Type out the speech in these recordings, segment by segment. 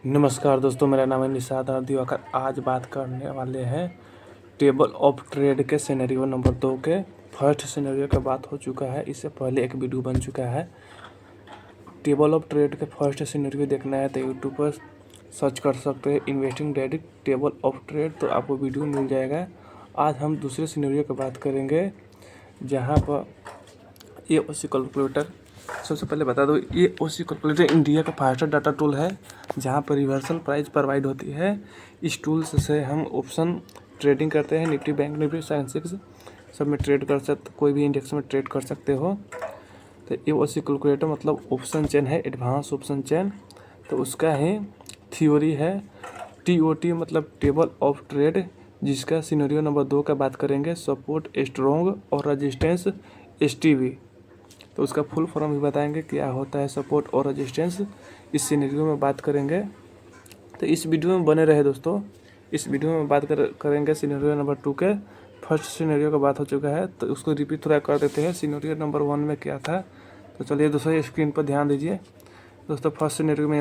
नमस्कार दोस्तों, मेरा नाम है निषाद और दिवाकर। आज बात करने वाले हैं टेबल ऑफ ट्रेड के सिनेरियो नंबर 2 के फर्स्ट सिनेरियो का बात हो चुका है। इससे पहले एक वीडियो बन चुका है। टेबल ऑफ ट्रेड के फर्स्ट सिनेरियो देखना है तो यूट्यूब पर सर्च कर सकते हैं इन्वेस्टिंग डेडिक टेबल ऑफ ट्रेड, तो आपको वीडियो मिल जाएगा। आज हम दूसरे सिनेरियो की बात करेंगे जहाँ पर ये उसी कैलकुलेटर। सबसे पहले बता दो, ये ओसी कैलकुलेटर इंडिया का फास्टर डाटा टूल है जहाँ पर रिवर्सल प्राइस प्रोवाइड होती है। इस टूल से हम ऑप्शन ट्रेडिंग करते हैं। निफ्टी, बैंक निफ्टी, सेंसेक्स सब में ट्रेड कर सकते, कोई भी इंडेक्स में ट्रेड कर सकते हो। तो ये ओसी कैलकुलेटर मतलब ऑप्शन चेन है, एडवांस ऑप्शन चेन। तो उसका ही थ्योरी है टीओटी मतलब टेबल ऑफ ट्रेड, जिसका सिनेरियो नंबर 2 का बात करेंगे। सपोर्ट स्ट्रॉन्ग और रजिस्टेंस एसटीवी। तो उसका फुल फॉर्म भी बताएंगे क्या होता है सपोर्ट और रेजिस्टेंस, इस सिनेरियो में बात करेंगे। तो इस वीडियो में बने रहे दोस्तों। इस वीडियो में बात करेंगे सिनेरियो नंबर 2 के। फर्स्ट सिनेरियो का बात हो चुका है तो उसको रिपीट थोड़ा कर देते हैं। सिनेरियो नंबर 1 में क्या था, तो चलिए दोस्तों स्क्रीन पर ध्यान दीजिए। दोस्तों फर्स्ट सिनेरियो में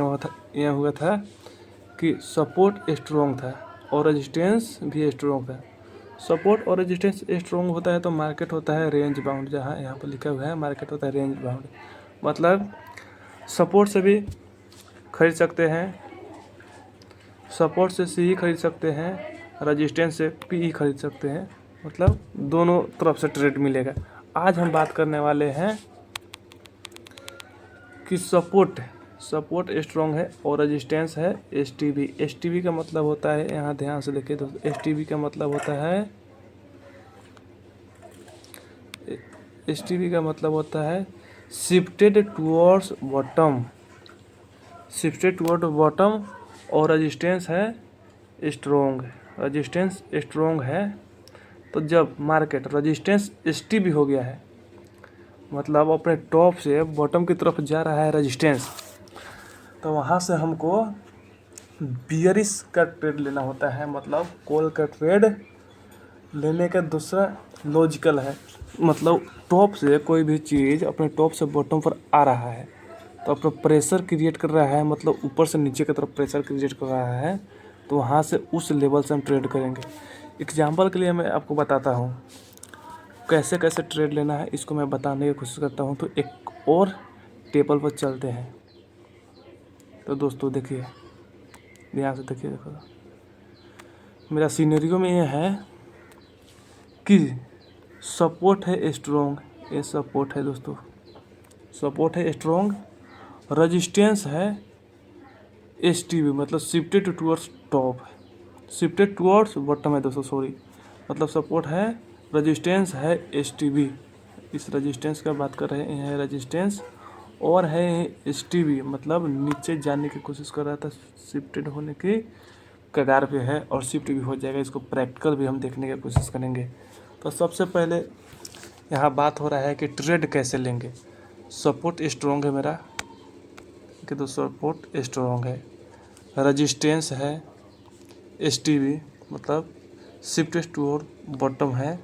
यह हुआ था कि सपोर्ट स्ट्रॉन्ग था और रेजिस्टेंस भी स्ट्रॉन्ग था। सपोर्ट और रेजिस्टेंस स्ट्रॉन्ग होता है तो मार्केट होता है रेंज बाउंड, जहाँ यहाँ पर लिखा हुआ है मार्केट होता है रेंज बाउंड। मतलब सपोर्ट से भी खरीद सकते हैं, सपोर्ट से सी खरीद सकते हैं, रेजिस्टेंस से पी खरीद सकते हैं, मतलब दोनों तरफ से ट्रेड मिलेगा। आज हम बात करने वाले हैं कि सपोर्ट स्ट्रॉन्ग है और रेजिस्टेंस है एसटीवी। एसटीवी का मतलब होता है, यहाँ ध्यान से देखिए दोस्तों, एसटीवी का मतलब होता है shifted towards bottom, shifted toward bottom. और रेजिस्टेंस है स्ट्रॉन्ग, रेजिस्टेंस स्ट्रॉन्ग है। तो जब मार्केट रेजिस्टेंस एसटीवी हो गया है, मतलब अपने टॉप से बॉटम की तरफ जा रहा है रेजिस्टेंस, तो वहाँ से हमको बियरिश का ट्रेड लेना होता है। मतलब कॉल का ट्रेड लेने का दूसरा लॉजिकल है, मतलब टॉप से कोई भी चीज़ अपने टॉप से बॉटम पर आ रहा है तो अपना प्रेशर क्रिएट कर रहा है, मतलब ऊपर से नीचे की तरफ प्रेशर क्रिएट कर रहा है, तो वहाँ से उस लेवल से हम ट्रेड करेंगे। एग्जांपल के लिए मैं आपको बताता हूँ कैसे कैसे ट्रेड लेना है, इसको मैं बताने की कोशिश करता हूँ। तो एक और टेबल पर चलते हैं। तो दोस्तों देखिए, ध्यान से देखिए, देखो मेरा सिनेरियो में ये है कि सपोर्ट है स्ट्रॉन्ग, ये सपोर्ट है दोस्तों, सपोर्ट है स्ट्रॉन्ग। रेजिस्टेंस है एसटीवी मतलब shifted towards top, shifted towards bottom है दोस्तों, सॉरी। मतलब सपोर्ट है, रेजिस्टेंस है एसटीवी। इस रेजिस्टेंस का बात कर रहे हैं, यह है रेजिस्टेंस। और है एसटीवी मतलब नीचे जाने की कोशिश कर रहा था, शिफ्टेड होने की कगार पे है और शिफ्ट भी हो जाएगा। इसको प्रैक्टिकल भी हम देखने की कोशिश करेंगे। तो सबसे पहले यहाँ बात हो रहा है कि ट्रेड कैसे लेंगे। सपोर्ट स्ट्रॉन्ग है मेरा, कि तो सपोर्ट स्ट्रॉन्ग है, रेजिस्टेंस है एसटीवी मतलब शिफ्ट टुवर्ड बॉटम है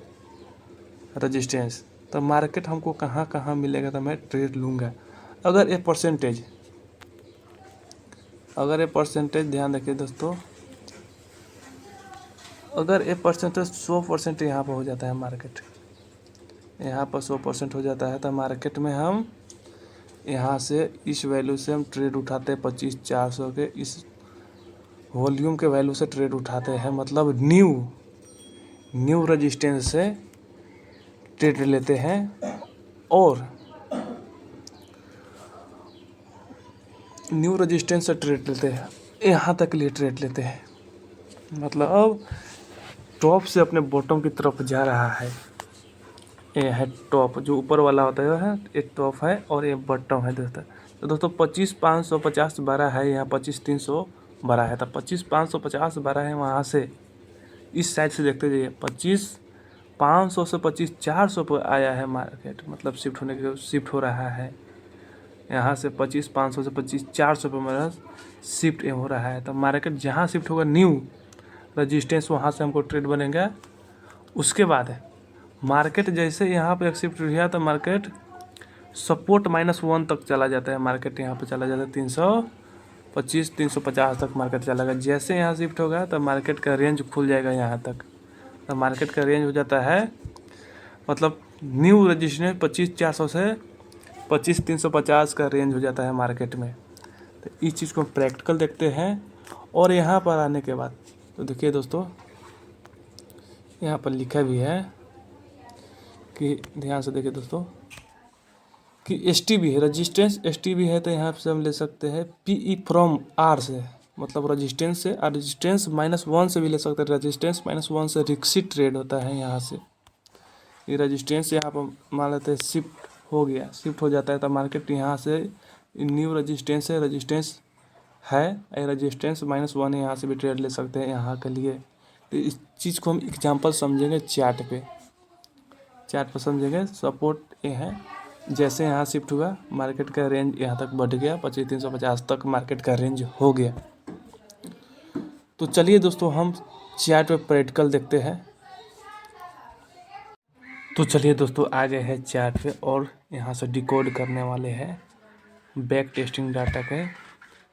रेजिस्टेंस। तो मार्केट हमको कहाँ कहाँ मिलेगा तो मैं ट्रेड लूँगा। अगर ये परसेंटेज ध्यान रखिए दोस्तों, अगर ये परसेंटेज 100% यहाँ पर हो जाता है, मार्केट यहाँ पर 100% हो जाता है, तो मार्केट में हम यहाँ से इस वैल्यू से हम ट्रेड उठाते हैं 25,400 के, इस वॉल्यूम के वैल्यू से ट्रेड उठाते हैं। मतलब न्यू रेजिस्टेंस से ट्रेड लेते हैं और न्यू रेजिस्टेंस से ट्रेड लेते हैं, यहाँ तक लिए ट्रेड लेते हैं। मतलब अब टॉप से अपने बॉटम की तरफ जा रहा है। ये है टॉप, जो ऊपर वाला होता है ये टॉप है और ये बॉटम है दोस्तों। तो दोस्तों 25,550 12 है, यहाँ 25,300 12 है। तो 25,550 12 है, वहाँ से इस साइड से देखते जाइए 25,500 से 25,400 पर आया है मार्केट, मतलब शिफ्ट हो रहा है। यहाँ से 25,500 से 25,400 पर मेरा शिफ्ट हो रहा है। तो मार्केट जहाँ शिफ्ट होगा न्यू रजिस्टेंस, वहाँ से हमको ट्रेड बनेगा। उसके बाद मार्केट जैसे यहाँ पे शिफ्ट हुआ तो मार्केट सपोर्ट -1 तक चला जाता है। मार्केट यहाँ पे चला जाता है 25,350 तक मार्केट चलेगा। जैसे यहाँ शिफ्ट होगा तो मार्केट का रेंज खुल जाएगा यहाँ तक। तो मार्केट का रेंज हो जाता है, मतलब न्यू रजिस्ट्रेशन 25,400 से 25,350 का रेंज हो जाता है मार्केट में। तो इस चीज़ को प्रैक्टिकल देखते हैं। और यहाँ पर आने के बाद तो देखिए दोस्तों, यहाँ पर लिखा भी है कि ध्यान से देखिए दोस्तों कि STB है, रजिस्टेंस STB है। तो यहाँ से हम ले सकते हैं PE फ्रॉम R से, मतलब रजिस्टेंस से, और रजिस्टेंस -1 से भी ले सकते हैं। रजिस्टेंस -1 से रिक्सी ट्रेड होता है यहाँ से। ये रजिस्टेंस यहाँ पर मान लेते हैं शिफ्ट हो गया, शिफ्ट हो जाता है तो मार्केट यहाँ से न्यू रजिस्टेंस है, रजिस्टेंस है, रजिस्टेंस -1 यहाँ से भी ट्रेड ले सकते हैं यहाँ के लिए। तो इस चीज़ को हम एग्जांपल समझेंगे चार्ट पर समझेंगे। सपोर्ट ये है, जैसे यहाँ शिफ्ट हुआ मार्केट का रेंज यहाँ तक बढ़ गया, 25,350 तक मार्केट का रेंज हो गया। तो चलिए दोस्तों हम चार्ट पे प्रैक्टिकल देखते हैं। तो चलिए दोस्तों आ गए हैं चार्ट पे और यहाँ से डिकोड करने वाले हैं बैक टेस्टिंग डाटा के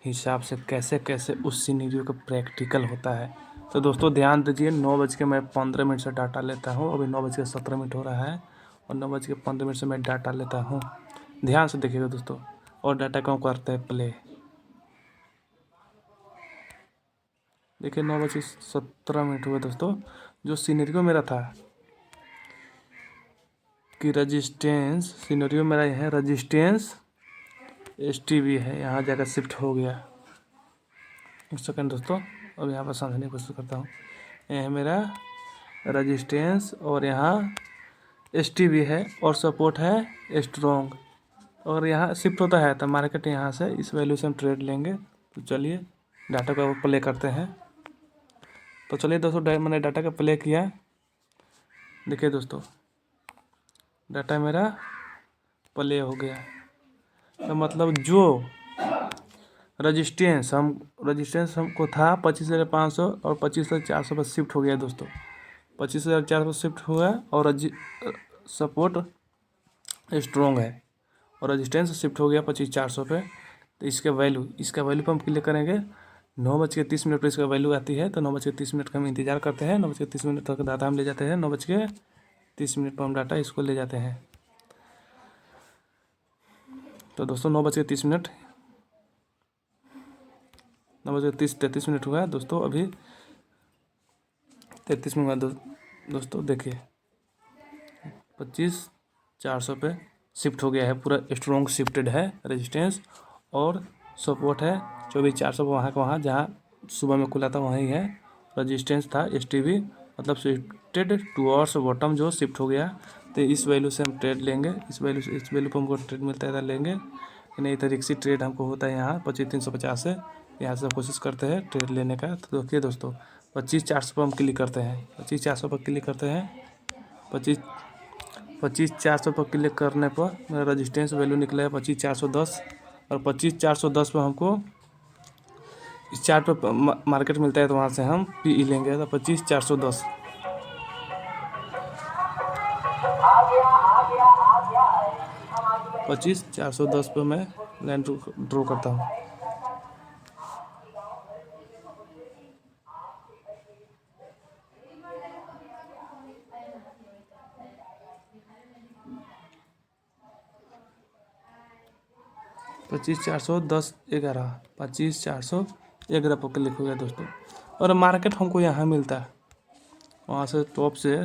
हिसाब से कैसे कैसे उस सिनेरियो का प्रैक्टिकल होता है। तो दोस्तों ध्यान दीजिए, 9:15 से डाटा लेता हूँ। अभी 9:17 हो रहा है और 9:15 से मैं डाटा लेता हूँ। ध्यान से देखिएगा दोस्तों। और डाटा को करते हैं प्ले। देखिए 9:17 हुए दोस्तों। जो सिनेरियो मेरा था कि रजिस्टेंस, सिनेरियो मेरा यह है रजिस्टेंस STB है, यहाँ जाकर शिफ्ट हो गया। एक सेकंड दोस्तों, अब यहाँ पर समझने की कोशिश करता हूँ। यह मेरा रजिस्टेंस और यहाँ STB है और सपोर्ट है स्ट्रॉन्ग, और यहाँ शिफ्ट होता है तो मार्केट यहाँ से इस वैल्यू से हम ट्रेड लेंगे। तो चलिए डाटा को प्ले करते हैं। तो चलिए दोस्तों मैंने डाटा का प्ले किया। देखिए दोस्तों डाटा मेरा प्ले हो गया। तो मतलब जो रजिस्टेंस हमको था 25,500 और 25,400 पर शिफ्ट हो गया दोस्तों। 25,400 पर शिफ्ट हुआ और सपोर्ट स्ट्रॉन्ग है और रजिस्टेंस शिफ्ट हो गया 25,400 पे। तो इसका वैल्यू पर हम क्लिक करेंगे। 9:30 पर इसका वैल्यू आती है। तो 9:30 का हम इंतज़ार करते हैं। 9:30 तक डाटा हम ले जाते हैं। 9:30 पर हम डाटा इसको ले जाते हैं। तो दोस्तों 9:30 9:33 हुआ दोस्तों। अभी 33 हुआ दोस्तों। देखिए 25,400 पे शिफ्ट हो गया है, पूरा स्ट्रॉन्ग शिफ्टेड है। रेजिस्टेंस और सपोर्ट है 24,400 वहाँ का वहाँ, जहाँ सुबह में खुला था वहीं है। रेजिस्टेंस था STB, मतलब शिफ्टेड टुवर्ड्स बॉटम, जो शिफ्ट हो गया। तो इस वैल्यू से हम ट्रेड लेंगे। इस वैल्यू पर हमको ट्रेड मिलता है लेंगे, नहीं तो रिक्सी ट्रेड हमको होता है यहाँ 25,350 से। यहाँ से कोशिश करते हैं ट्रेड लेने का। तो देखिए दोस्तों 25,400 पर हम क्लिक करते हैं। 25,400 पर क्लिक करते हैं। 25,400 पर क्लिक करने पर मेरा रजिस्टेंस वैल्यू निकला है 25,410, और 25,410 पर हमको इस चार्ट पर मार्केट मिलता है। तो वहाँ से हम PE लेंगे। तो 25,410 25,410 पर मैं लाइन ड्रॉ करता हूँ। पच्चीस चार सौ 25,411 पर क्लिक हो गया दोस्तों। और मार्केट हमको यहाँ मिलता है, वहाँ से टॉप से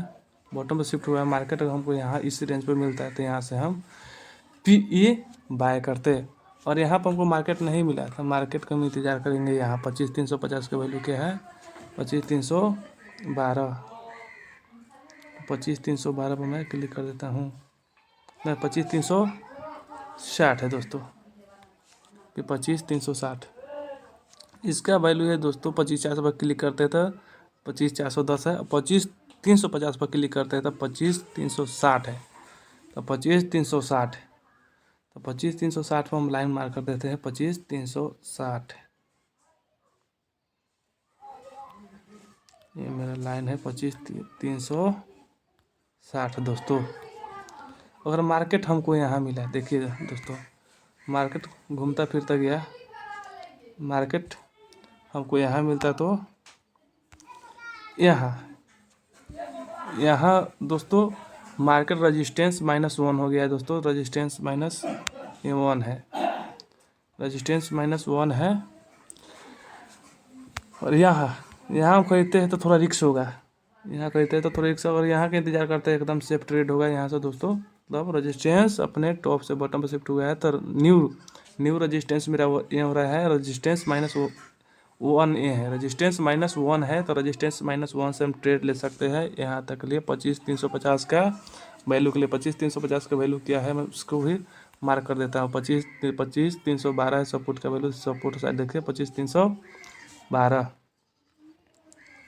बॉटम पर शिफ्ट हुआ है। मार्केट हमको यहाँ इस रेंज पर मिलता है। तो यहाँ से हम PE बाय करते। और यहाँ पर हमको मार्केट नहीं मिला तो मार्केट का हम इंतज़ार करेंगे। यहाँ 25,350 का वैल्यू क्या है? 25,312। 25,312 पर मैं क्लिक कर देता हूँ। नहीं, 25,360 है दोस्तों। कि 25,360 इसका वैल्यू है दोस्तों। 25,400 पर क्लिक करते हैं तो 25,410 है। 25,350 पर क्लिक करते हैं तो 25,360 है। तो 25,360 तो 25,360 पर हम लाइन मार्क कर देते हैं। 25,360 ये मेरा लाइन है 25,360 दोस्तों। अगर मार्केट हमको यहाँ मिला, देखिए दोस्तों मार्केट घूमता फिरता गया मार्केट हमको यहाँ मिलता तो यहाँ दोस्तों मार्केट रजिस्टेंस -1 हो गया है दोस्तों। रजिस्टेंस -1 है, रजिस्टेंस -1 है। और यहाँ हम खरीदते हैं तो थोड़ा रिक्स होगा, यहाँ खरीदते हैं तो थोड़ा रिक्स, और यहाँ का इंतजार करते हैं एकदम सेफ ट्रेड होगा यहाँ से दोस्तों। मतलब रजिस्टेंस अपने टॉप से बॉटम पर शिफ्ट हुआ है तो न्यू रजिस्टेंस मेरा ये हो रहा है। रजिस्टेंस -1 ये है, रजिस्टेंस -1 है तो रजिस्टेंस -1 से हम ट्रेड ले सकते हैं यहाँ तक के लिए। 25,350 का वैल्यू के लिए 25,350 का वैल्यू क्या है मैं उसको भी मार्क कर देता हूँ। 25,312 सपोर्ट का वैल्यू, सपोर्ट साइड देखिए 25,312,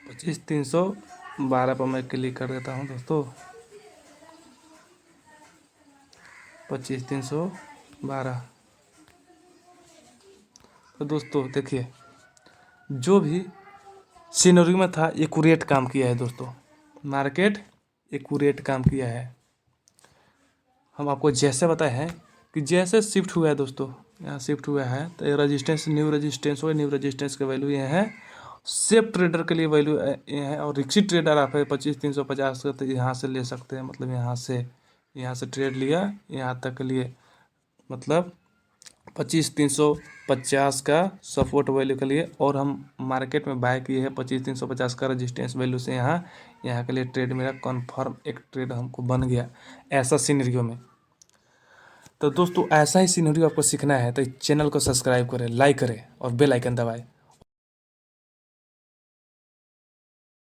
25,312 पर मैं क्लिक कर देता हूँ दोस्तों। 25,312। तो दोस्तों देखिए जो भी सिनेरियो में था एक्यूरेट काम किया है दोस्तों, मार्केट एक्यूरेट काम किया है। हम आपको जैसे बताए हैं कि जैसे शिफ्ट हुआ है दोस्तों, यहाँ शिफ्ट हुआ है तो ये रजिस्टेंस न्यू रजिस्टेंस हो, न्यू रजिस्टेंस का वैल्यू ये है। सेफ ट्रेडर के लिए वैल्यू ये है, और रिक्सी ट्रेडर आप है 25,350 का तो यहाँ से ले सकते हैं। मतलब यहाँ से ट्रेड लिया यहाँ तक के लिए, मतलब 25,350 का सपोर्ट वैल्यू के लिए, और हम मार्केट में बाय किए हैं 25,350 का रजिस्टेंस वैल्यू से। यहाँ के लिए ट्रेड मेरा कन्फर्म एक ट्रेड हमको बन गया ऐसा सिनेरियो में। तो दोस्तों ऐसा ही सिनेरियो आपको सीखना है तो चैनल को सब्सक्राइब करें, लाइक करें और बेल आइकन दबाएं।